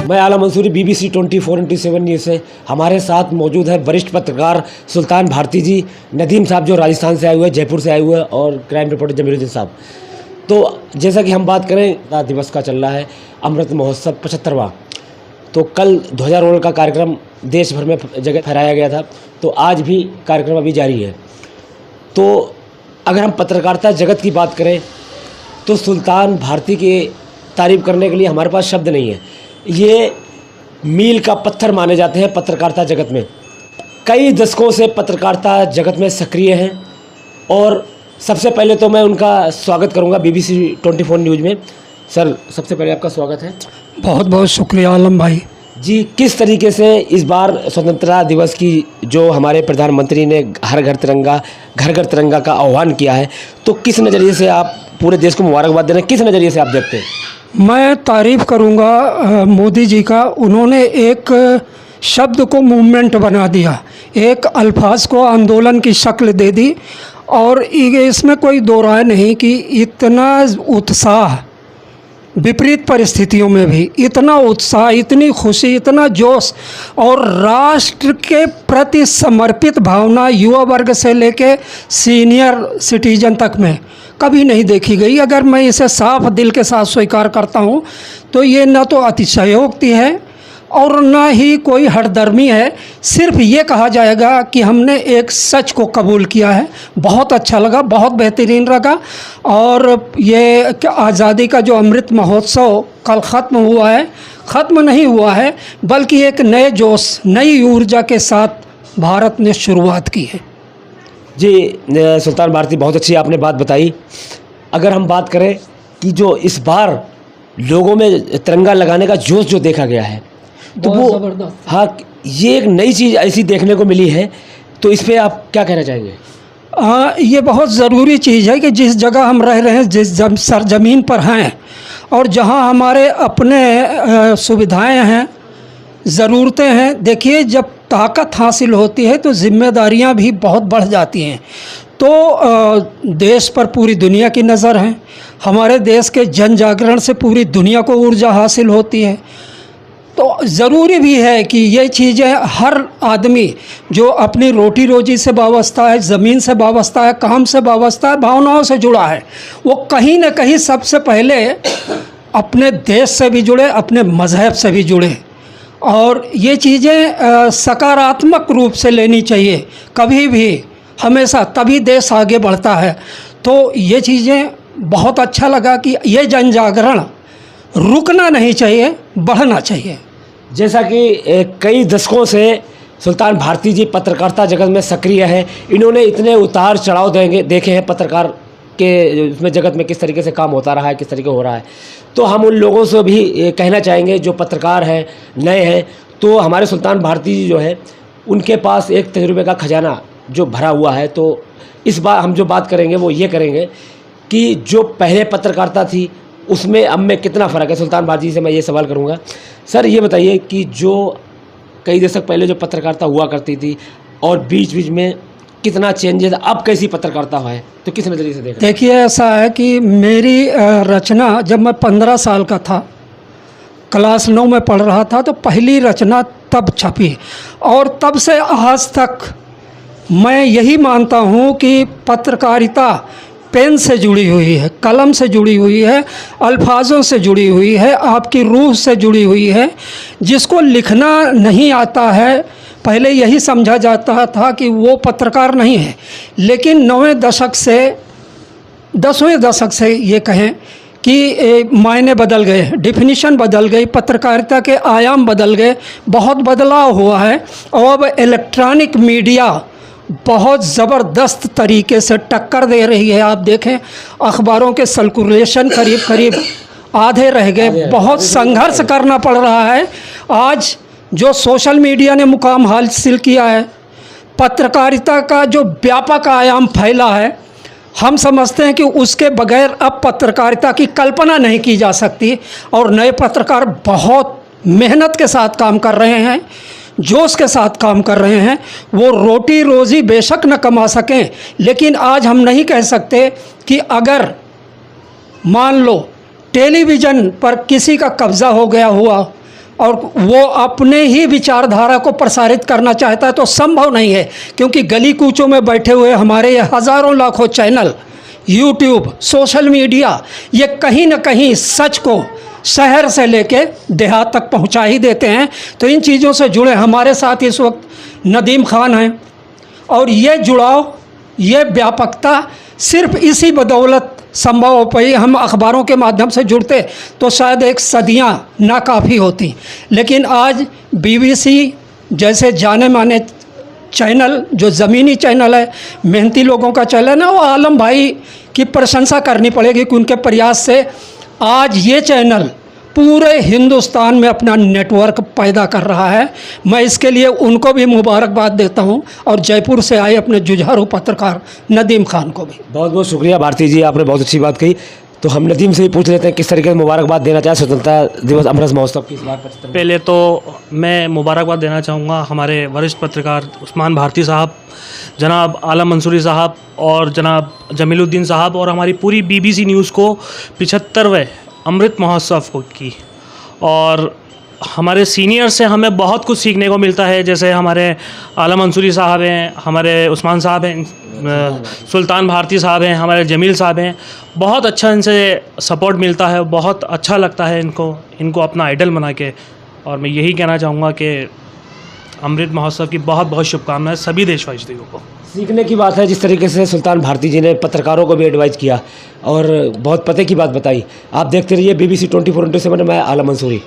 मैं आला Mansuri BBC 24x7 news से। हमारे साथ मौजूद है वरिष्ठ पत्रकार सुल्तान भारती जी, नदीम साहब जो राजस्थान से आए हुए, जयपुर से आए हुए, और क्राइम रिपोर्टर जमीरुद्दीन साहब। तो जैसा कि हम बात करें, दिवस का चल रहा है अमृत महोत्सव 75वां। तो कल ध्वजारोहण का कार्यक्रम देश भर में जगह फहराया गया था, तो आज भी कार्यक्रम अभी जारी है। तो अगर हम पत्रकारिता जगत की बात करें तो सुल्तान भारती की तारीफ़ करने के लिए हमारे पास शब्द नहीं है। ये मील का पत्थर माने जाते हैं पत्रकारिता जगत में। कई दशकों से पत्रकारिता जगत में सक्रिय हैं, और सबसे पहले तो मैं उनका स्वागत करूंगा BBC 24 न्यूज़ में। सर, सबसे पहले आपका स्वागत है। बहुत बहुत शुक्रिया आलम भाई जी। किस तरीके से इस बार स्वतंत्रता दिवस की जो हमारे प्रधानमंत्री ने हर घर तिरंगा का आह्वान किया है, तो किस नज़रिए से आप पूरे देश को मुबारकबाद दे रहे हैं, किस नज़रिए से आप देखते हैं? मैं तारीफ़ करूंगा मोदी जी का। उन्होंने एक शब्द को मूवमेंट बना दिया, एक अल्फाज को आंदोलन की शक्ल दे दी, और इसमें कोई दो राय नहीं कि इतना उत्साह, विपरीत परिस्थितियों में भी इतना उत्साह, इतनी खुशी, इतना जोश और राष्ट्र के प्रति समर्पित भावना युवा वर्ग से लेके सीनियर सिटीजन तक में कभी नहीं देखी गई। अगर मैं इसे साफ दिल के साथ स्वीकार करता हूँ तो ये न तो अतिशयोक्ति है और न ही कोई हठधर्मी है। सिर्फ ये कहा जाएगा कि हमने एक सच को कबूल किया है। बहुत अच्छा लगा, बहुत बेहतरीन लगा। और ये आज़ादी का जो अमृत महोत्सव कल ख़त्म हुआ है, ख़त्म नहीं हुआ है, बल्कि एक नए जोश, नई ऊर्जा के साथ भारत ने शुरुआत की है। जी सुल्तान भारती, बहुत अच्छी आपने बात बताई। अगर हम बात करें कि जो इस बार लोगों में तिरंगा लगाने का जोश जो देखा गया है, तो वो ज़बरदस्त। हाँ, ये एक नई चीज़ ऐसी देखने को मिली है, तो इस पर आप क्या कहना चाहेंगे? ये बहुत ज़रूरी चीज़ है कि जिस जगह हम रह रहे हैं, जिस सरजमीन पर हैं, और जहाँ हमारे अपने सुविधाएं हैं, ज़रूरतें हैं। देखिए, जब ताकत हासिल होती है तो जिम्मेदारियां भी बहुत बढ़ जाती हैं। तो देश पर पूरी दुनिया की नज़र है। हमारे देश के जन जागरण से पूरी दुनिया को ऊर्जा हासिल होती है। तो ज़रूरी भी है कि ये चीज़ें हर आदमी जो अपनी रोटी रोजी से वाबस्ता है, ज़मीन से वाबस्ता है, काम से वाबस्ता है, भावनाओं से जुड़ा है, वो कहीं न कहीं सबसे पहले अपने देश से भी जुड़े, अपने मज़हब से भी जुड़े। और ये चीज़ें सकारात्मक रूप से लेनी चाहिए कभी भी, हमेशा, तभी देश आगे बढ़ता है। तो ये चीज़ें बहुत अच्छा लगा कि ये जन जागरण रुकना नहीं चाहिए, बढ़ना चाहिए। जैसा कि कई दशकों से सुल्तान भारती जी पत्रकारिता जगत में सक्रिय हैं, इन्होंने इतने उतार चढ़ाव देखे हैं पत्रकार के उसमें जगत में, किस तरीके से काम होता रहा है, किस तरीके हो रहा है। तो हम उन लोगों से भी कहना चाहेंगे जो पत्रकार हैं, नए हैं, तो हमारे सुल्तान भारती जी जो है, उनके पास एक तजुर्बे का खजाना जो भरा हुआ है। तो इस बार हम जो बात करेंगे वो ये करेंगे कि जो पहले पत्रकारिता थी उसमें अब में कितना फ़र्क है। सुल्तान भारती जी से मैं ये सवाल करूँगा, सर ये बताइए कि जो कई दशक पहले जो पत्रकारिता हुआ करती थी और बीच बीच में कितना चेंजेस, अब कैसी पत्रकारिता है, तो किस नज़रिए से देखा? देखिए, ऐसा है कि मेरी रचना जब मैं 15 साल का था, क्लास 9 में पढ़ रहा था, तो पहली रचना तब छपी, और तब से आज तक मैं यही मानता हूँ कि पत्रकारिता पेन से जुड़ी हुई है, कलम से जुड़ी हुई है, अल्फाजों से जुड़ी हुई है, आपकी रूह से जुड़ी हुई है। जिसको लिखना नहीं आता है, पहले यही समझा जाता था कि वो पत्रकार नहीं है। लेकिन 9वें दशक से 10वें दशक से ये कहें कि मायने बदल गए, डिफिनीशन बदल गई, पत्रकारिता के आयाम बदल गए, बहुत बदलाव हुआ है। और अब इलेक्ट्रॉनिक मीडिया बहुत ज़बरदस्त तरीके से टक्कर दे रही है। आप देखें, अखबारों के सर्कुलेशन करीब करीब आधे रह गए, बहुत संघर्ष करना पड़ रहा है। आज जो सोशल मीडिया ने मुकाम हासिल किया है, पत्रकारिता का जो व्यापक आयाम फैला है, हम समझते हैं कि उसके बगैर अब पत्रकारिता की कल्पना नहीं की जा सकती। और नए पत्रकार बहुत मेहनत के साथ काम कर रहे हैं, जोश के साथ काम कर रहे हैं। वो रोटी रोज़ी बेशक न कमा सकें, लेकिन आज हम नहीं कह सकते कि अगर मान लो टेलीविज़न पर किसी का कब्ज़ा हो गया हुआ और वो अपने ही विचारधारा को प्रसारित करना चाहता है तो संभव नहीं है, क्योंकि गली कूचों में बैठे हुए हमारे ये हज़ारों लाखों चैनल, यूट्यूब, सोशल मीडिया, ये कहीं न कहीं सच को शहर से लेके देहात तक पहुंचा ही देते हैं। तो इन चीज़ों से जुड़े हमारे साथ इस वक्त नदीम खान हैं, और ये जुड़ाव, ये व्यापकता सिर्फ इसी बदौलत संभव हो पाई। हम अखबारों के माध्यम से जुड़ते तो शायद एक सदियां नाकाफ़ी होती, लेकिन आज बीबीसी जैसे जाने माने चैनल, जो ज़मीनी चैनल है, मेहनती लोगों का चैनल है, वो आलम भाई की प्रशंसा करनी पड़ेगी कि उनके प्रयास से आज ये चैनल पूरे हिंदुस्तान में अपना नेटवर्क पैदा कर रहा है। मैं इसके लिए उनको भी मुबारकबाद देता हूं, और जयपुर से आए अपने जुझारू पत्रकार नदीम खान को भी बहुत बहुत शुक्रिया भारती जी, आपने बहुत अच्छी बात कही। तो हम नदीम से ही पूछ लेते हैं किस तरीके से मुबारकबाद देना चाहे स्वतंत्रता दिवस अमृत महोत्सव की इस बार 75। पहले तो मैं मुबारकबाद देना चाहूँगा हमारे वरिष्ठ पत्रकार उस्मान भारती साहब, जनाब आलम मंसूरी साहब और जनाब जमीलुद्दीन साहब, और हमारी पूरी बीबीसी न्यूज़ को 75वें अमृत महोत्सव को की। और हमारे सीनियर से हमें बहुत कुछ सीखने को मिलता है, जैसे हमारे आलम मंसूरी साहब हैं, हमारे उस्मान साहब हैं, सुल्तान भारती साहब हैं, हमारे जमील साहब हैं। बहुत अच्छा इनसे सपोर्ट मिलता है, बहुत अच्छा लगता है इनको अपना आइडल बना के। और मैं यही कहना चाहूँगा कि अमृत महोत्सव की बहुत बहुत शुभकामनाएं सभी देशवासियों को। सीखने की बात है, जिस तरीके से सुल्तान भारती जी ने पत्रकारों को भी एडवाइस किया और बहुत पते की बात बताई। आप देखते रहिए BBC 24/7, मैं आलम मंसूरी।